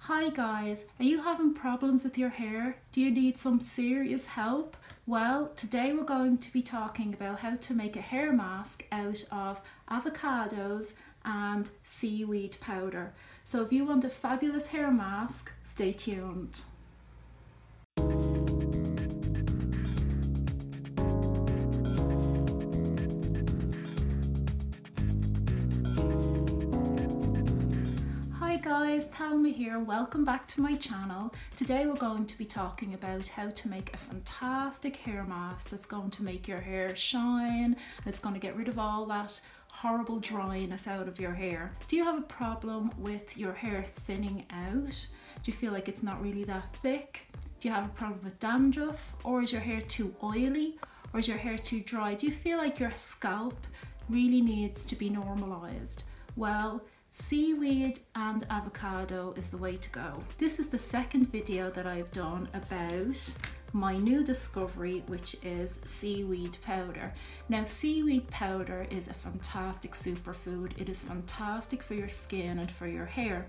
Hi guys, are you having problems with your hair? Do you need some serious help? Well, today we're going to be talking about how to make a hair mask out of avocados and seaweed powder. So if you want a fabulous hair mask, stay tuned. Hi guys, Thelma here, welcome back to my channel. Today we're going to be talking about how to make a fantastic hair mask that's going to make your hair shine, and it's going to get rid of all that horrible dryness out of your hair. Do you have a problem with your hair thinning out? Do you feel like it's not really that thick? Do you have a problem with dandruff? Or is your hair too oily? Or is your hair too dry? Do you feel like your scalp really needs to be normalized? Well, seaweed and avocado is the way to go. This is the second video that I've done about my new discovery, which is seaweed powder. Now, seaweed powder is a fantastic superfood. It is fantastic for your skin and for your hair.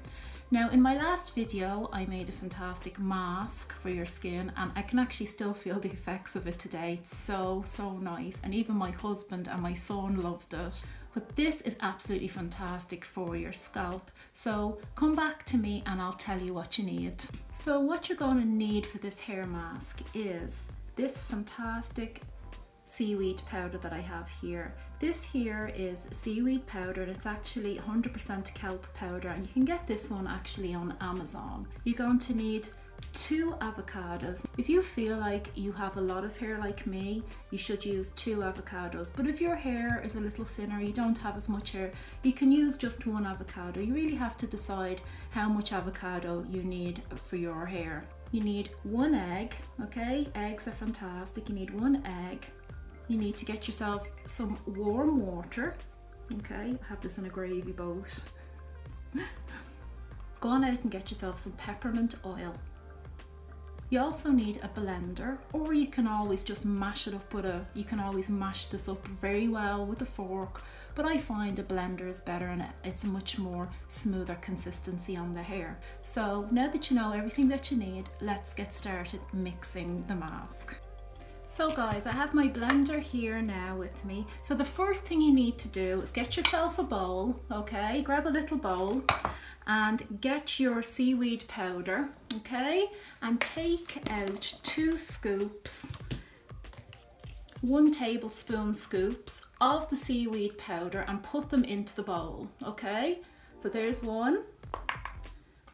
Now, in my last video, I made a fantastic mask for your skin, and I can actually still feel the effects of it today. It's so nice, and even my husband and my son loved it. But this is absolutely fantastic for your scalp. So come back to me and I'll tell you what you need. So what you're going to need for this hair mask is this fantastic seaweed powder that I have here. This here is seaweed powder, and it's actually 100% kelp powder, and you can get this one actually on Amazon. You're going to need 2 avocados. If you feel like you have a lot of hair like me, you should use 2 avocados. But if your hair is a little thinner, you don't have as much hair, you can use just 1 avocado. You really have to decide how much avocado you need for your hair. You need 1 egg, okay? Eggs are fantastic. You need 1 egg. You need to get yourself some warm water, okay? I have this in a gravy boat. Go on out and get yourself some peppermint oil. You also need a blender, or you can always just mash it up with you can always mash this up very well with a fork, but I find a blender is better and it's a much more smoother consistency on the hair. So now that you know everything that you need, let's get started mixing the mask. So guys, I have my blender here now with me. So the first thing you need to do is get yourself a bowl, okay? Grab a little bowl and get your seaweed powder, okay? And take out 2 scoops, 1 tablespoon scoops of the seaweed powder and put them into the bowl, okay? So there's 1,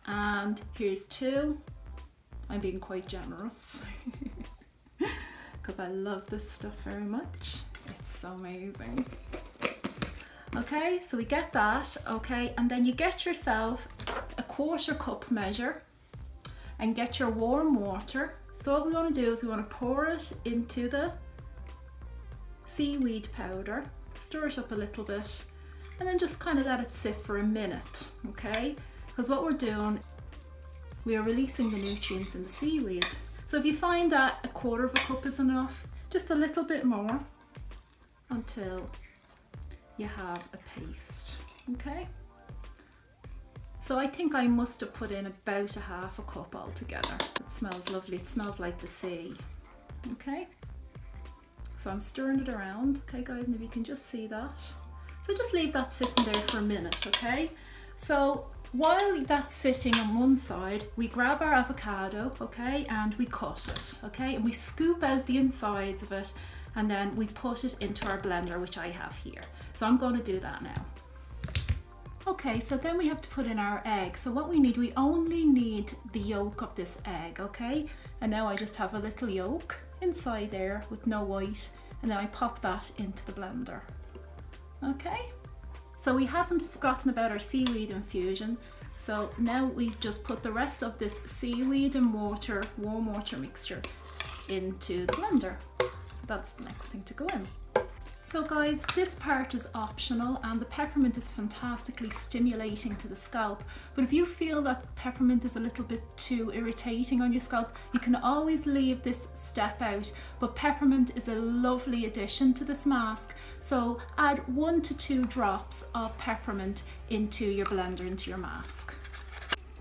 and here's 2. I'm being quite generous because I love this stuff very much. It's so amazing. Okay, so we get that, okay, and then you get yourself a 1/4 cup measure and get your warm water. So what we want to do is we want to pour it into the seaweed powder, stir it up a little bit, and then just kind of let it sit for a minute, okay? Because what we're doing, we are releasing the nutrients in the seaweed. So if you find that a 1/4 cup is enough, just a little bit more until you have a paste, okay? So I think I must have put in about a 1/2 cup altogether. It smells lovely, it smells like the sea, okay? So I'm stirring it around, okay guys, maybe you can just see that. So just leave that sitting there for a minute, okay? So while that's sitting on one side, we grab our avocado, okay, and we cut it, okay? And we scoop out the insides of it, and then we put it into our blender, which I have here. So I'm going to do that now. Okay, so then we have to put in our egg. So what we need, we only need the yolk of this egg, okay? And now I just have a little yolk inside there with no white, and then I pop that into the blender, okay? So we haven't forgotten about our seaweed infusion. So now we've just put the rest of this seaweed and water, warm water mixture into the blender. So that's the next thing to go in. So guys, this part is optional, and the peppermint is fantastically stimulating to the scalp. But if you feel that peppermint is a little bit too irritating on your scalp, you can always leave this step out. But peppermint is a lovely addition to this mask. So add 1 to 2 drops of peppermint into your blender, into your mask.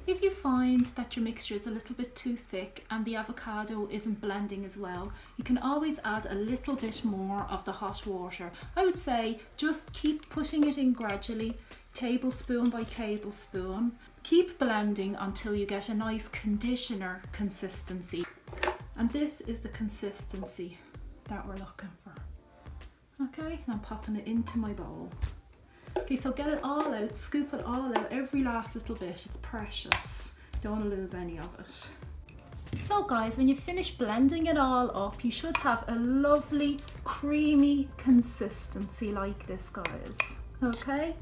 If you find that your mixture is a little bit too thick and the avocado isn't blending as well, you can always add a little bit more of the hot water. I would say just keep putting it in gradually, tablespoon by tablespoon. Keep blending until you get a nice conditioner consistency. And this is the consistency that we're looking for. Okay, and I'm popping it into my bowl. Okay, so get it all out, scoop it all out, every last little bit. It's precious. Don't want to lose any of it. So guys, when you finish blending it all up, you should have a lovely creamy consistency like this, guys. Okay,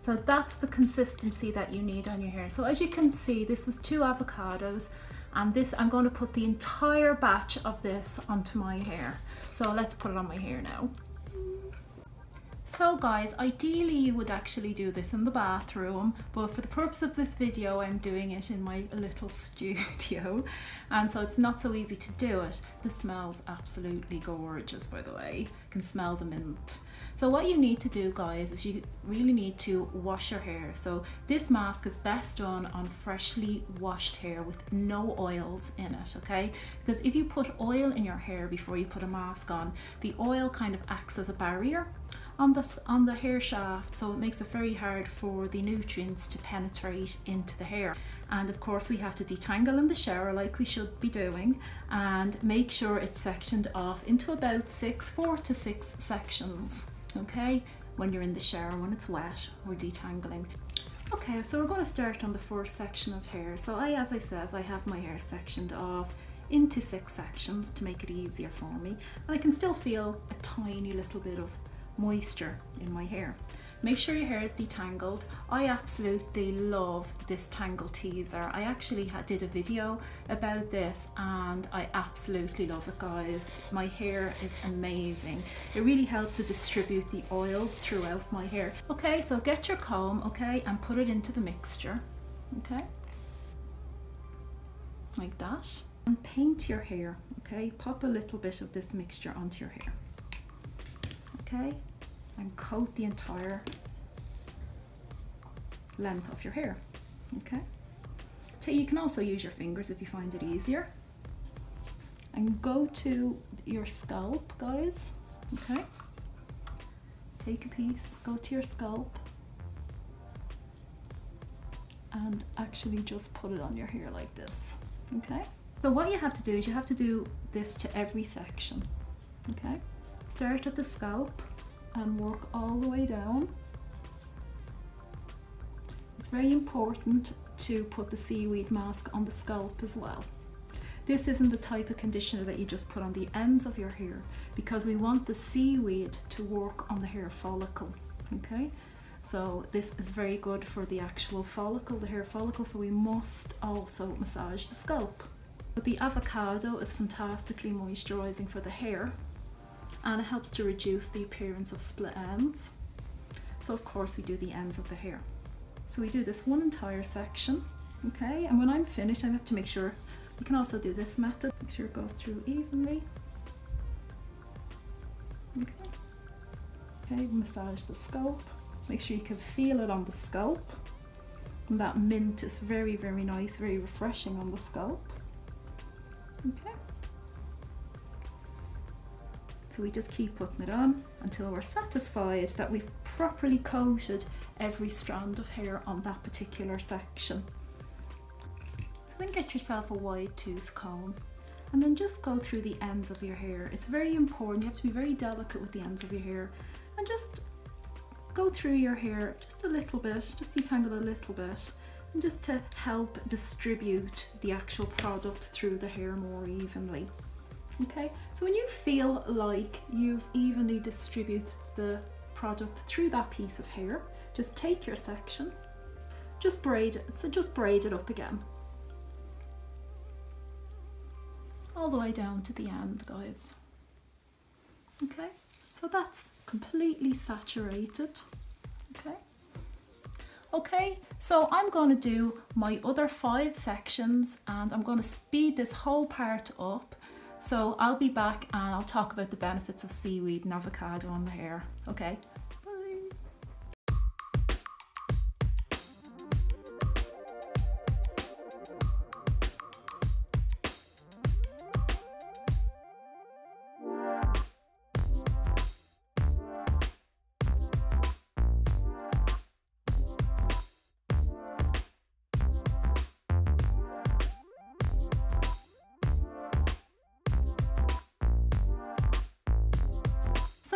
so that's the consistency that you need on your hair. So as you can see, this was 2 avocados, and this, I'm going to put the entire batch of this onto my hair. So let's put it on my hair now. So guys, ideally you would actually do this in the bathroom, but for the purpose of this video I'm doing it in my little studio, and so it's not so easy to do it. This smells absolutely gorgeous, by the way. You can smell the mint. So what you need to do, guys, is you really need to wash your hair. So this mask is best done on freshly washed hair with no oils in it, okay? Because if you put oil in your hair before you put a mask on, the oil kind of acts as a barrier on the hair shaft, so it makes it very hard for the nutrients to penetrate into the hair. And of course we have to detangle in the shower like we should be doing, and make sure it's sectioned off into about 4 to 6 sections, okay? When you're in the shower, when it's wet, we're detangling. Okay, so we're going to start on the first section of hair. So as I said, I have my hair sectioned off into 6 sections to make it easier for me, and I can still feel a tiny little bit of moisture in my hair. Make sure your hair is detangled. I absolutely love this tangle teaser. I actually did a video about this and I absolutely love it, guys. My hair is amazing. It really helps to distribute the oils throughout my hair. Okay, so get your comb, okay, and put it into the mixture, okay, like that. And paint your hair, okay, pop a little bit of this mixture onto your hair. Okay, and coat the entire length of your hair. Okay, so you can also use your fingers if you find it easier. And go to your scalp, guys. Okay, take a piece, go to your scalp, and actually just put it on your hair like this. Okay, so what you have to do is you have to do this to every section. Okay, start at the scalp and work all the way down. It's very important to put the seaweed mask on the scalp as well. This isn't the type of conditioner that you just put on the ends of your hair, because we want the seaweed to work on the hair follicle. Okay, so this is very good for the actual follicle, the hair follicle, so we must also massage the scalp. But the avocado is fantastically moisturizing for the hair, and it helps to reduce the appearance of split ends. So of course we do the ends of the hair. So we do this one entire section, okay, and when I'm finished I have to make sure, you can also do this method, make sure it goes through evenly. Okay, massage the scalp, make sure you can feel it on the scalp, and that mint is very, very nice, very refreshing on the scalp. Okay. So we just keep putting it on until we're satisfied that we've properly coated every strand of hair on that particular section. So then get yourself a wide tooth comb and then just go through the ends of your hair. It's very important, you have to be very delicate with the ends of your hair, and just go through your hair just a little bit, just detangle a little bit, and just to help distribute the actual product through the hair more evenly. Okay, so when you feel like you've evenly distributed the product through that piece of hair, just take your section, just braid it, so just braid it up again. All the way down to the end, guys. Okay, so that's completely saturated, okay? Okay, so I'm going to do my other 5 sections and I'm going to speed this whole part up. So I'll be back and I'll talk about the benefits of seaweed and avocado on the hair. Okay, bye.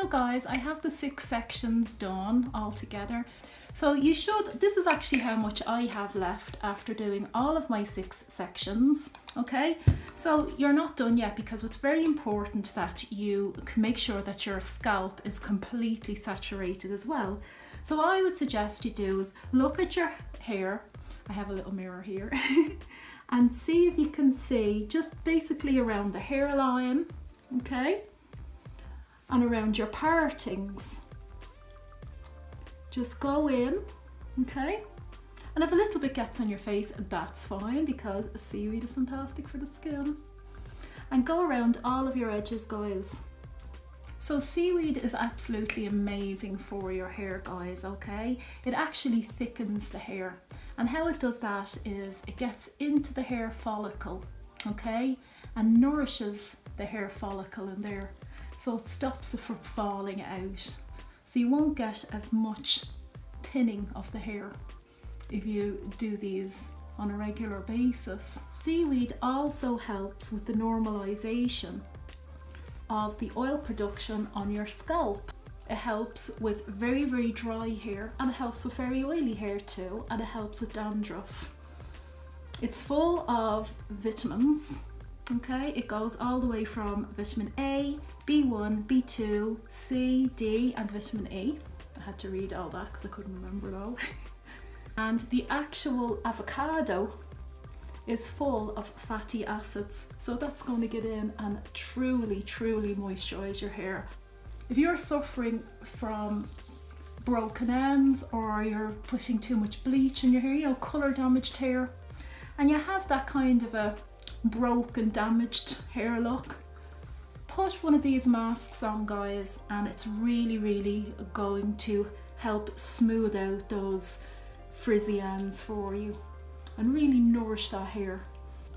So guys, I have the 6 sections done all together. So you should, this is actually how much I have left after doing all of my 6 sections, okay? So you're not done yet, because it's very important that you can make sure that your scalp is completely saturated as well. So what I would suggest you do is look at your hair. I have a little mirror here. And see if you can see just basically around the hairline, okay? And around your partings. Just go in, okay? And if a little bit gets on your face, that's fine, because seaweed is fantastic for the skin. And go around all of your edges, guys. So seaweed is absolutely amazing for your hair, guys, okay? It actually thickens the hair. And how it does that is it gets into the hair follicle, okay? And nourishes the hair follicle in there. So it stops it from falling out. So you won't get as much thinning of the hair if you do these on a regular basis. Seaweed also helps with the normalization of the oil production on your scalp. It helps with very, very dry hair, and it helps with very oily hair too, and it helps with dandruff. It's full of vitamins, okay? It goes all the way from vitamin A, B1, B2, C, D, and vitamin E. I had to read all that because I couldn't remember it all. And the actual avocado is full of fatty acids, so that's going to get in and truly, truly moisturize your hair. If you're suffering from broken ends, or you're putting too much bleach in your hair, you know, color damaged hair, and you have that kind of a broken, damaged hair look, put one of these masks on, guys, and it's really, really going to help smooth out those frizzy ends for you and really nourish that hair.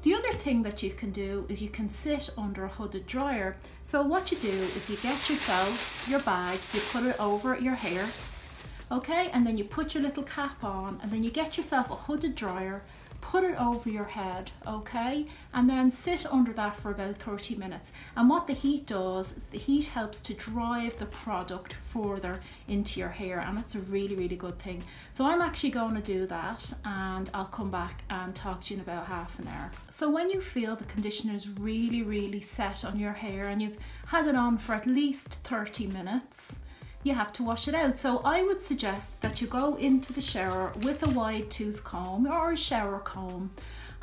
The other thing that you can do is you can sit under a hooded dryer. So what you do is you get yourself your bag, you put it over your hair, okay, and then you put your little cap on, and then you get yourself a hooded dryer, put it over your head, okay, and then sit under that for about 30 minutes. And what the heat does is the heat helps to drive the product further into your hair, and that's a really, really good thing. So I'm actually going to do that, and I'll come back and talk to you in about half an hour. So when you feel the conditioner is really, really set on your hair and you've had it on for at least 30 minutes, you have to wash it out. So I would suggest that you go into the shower with a wide tooth comb or a shower comb,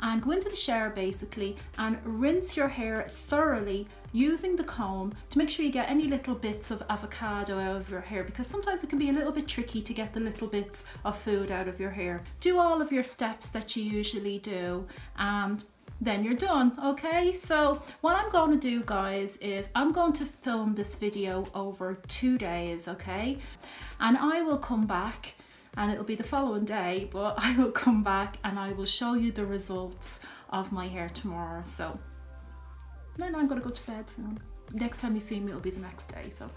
and go into the shower basically and rinse your hair thoroughly using the comb to make sure you get any little bits of avocado out of your hair, because sometimes it can be a little bit tricky to get the little bits of food out of your hair. Do all of your steps that you usually do, and then you're done, okay? So what I'm going to do, guys, is I'm going to film this video over 2 days, okay? And I will come back, and it'll be the following day, but I will come back and I will show you the results of my hair tomorrow. So then I'm gonna go to bed soon. Next time you see me, it'll be the next day, so.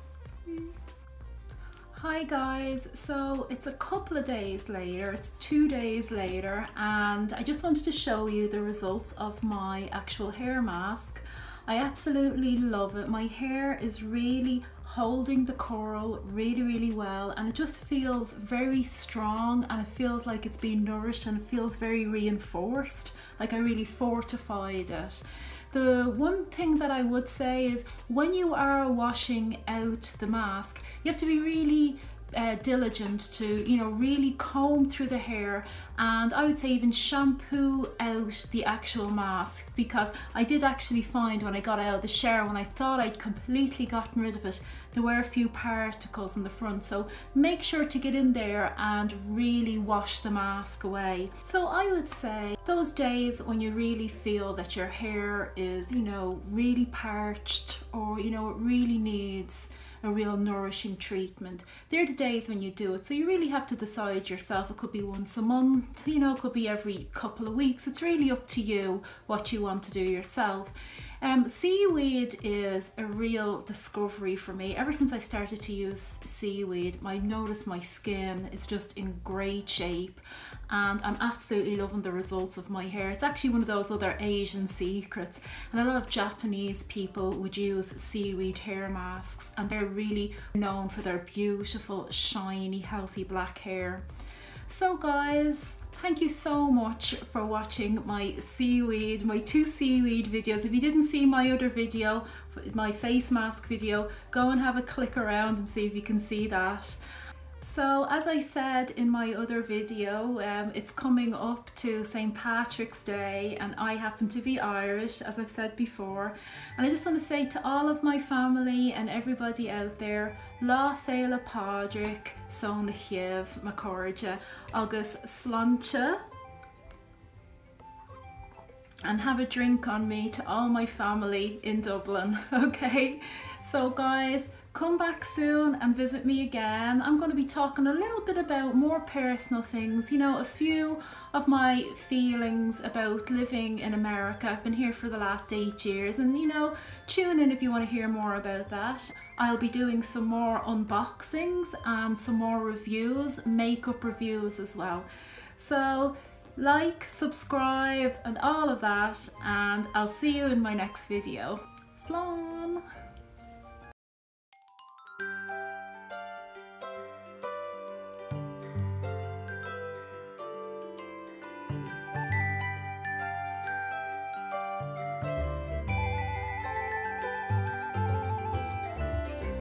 Hi guys, so it's a couple of days later, it's 2 days later, and I just wanted to show you the results of my actual hair mask. I absolutely love it. My hair is really holding the curl really, really well, and it just feels very strong, and it feels like it's been nourished, and it feels very reinforced, like I really fortified it. The one thing that I would say is when you are washing out the mask, you have to be really diligent to, you know, really comb through the hair, and I would say even shampoo out the actual mask, because I did actually find when I got out of the shower, when I thought I'd completely gotten rid of it, there were a few particles in the front. So make sure to get in there and really wash the mask away. So I would say those days when you really feel that your hair is, you know, really parched, or, you know, it really needs a real nourishing treatment, they're the days when you do it. So you really have to decide yourself. It could be once a month, you know, it could be every couple of weeks. It's really up to you what you want to do yourself. Seaweed is a real discovery for me. Ever since I started to use seaweed, I noticed my skin is just in great shape, and I'm absolutely loving the results of my hair. It's actually one of those other Asian secrets, and a lot of Japanese people would use seaweed hair masks, and they're really known for their beautiful, shiny, healthy black hair. So guys, thank you so much for watching my two seaweed videos. If you didn't see my other video, my face mask video, go and have a click around and see if you can see that. So as I said in my other video, it's coming up to St. Patrick's Day, and I happen to be Irish, as I've said before, and I just want to say to all of my family and everybody out there, lá féile Pádraig son Chiamh Macórja agus Sláinte, and have a drink on me to all my family in Dublin. Okay, so guys, come back soon and visit me again. I'm going to be talking a little bit about more personal things, you know, a few of my feelings about living in America. I've been here for the last 8 years, and you know, tune in if you want to hear more about that. I'll be doing some more unboxings and some more reviews, makeup reviews as well. So like, subscribe and all of that, and I'll see you in my next video. Slan!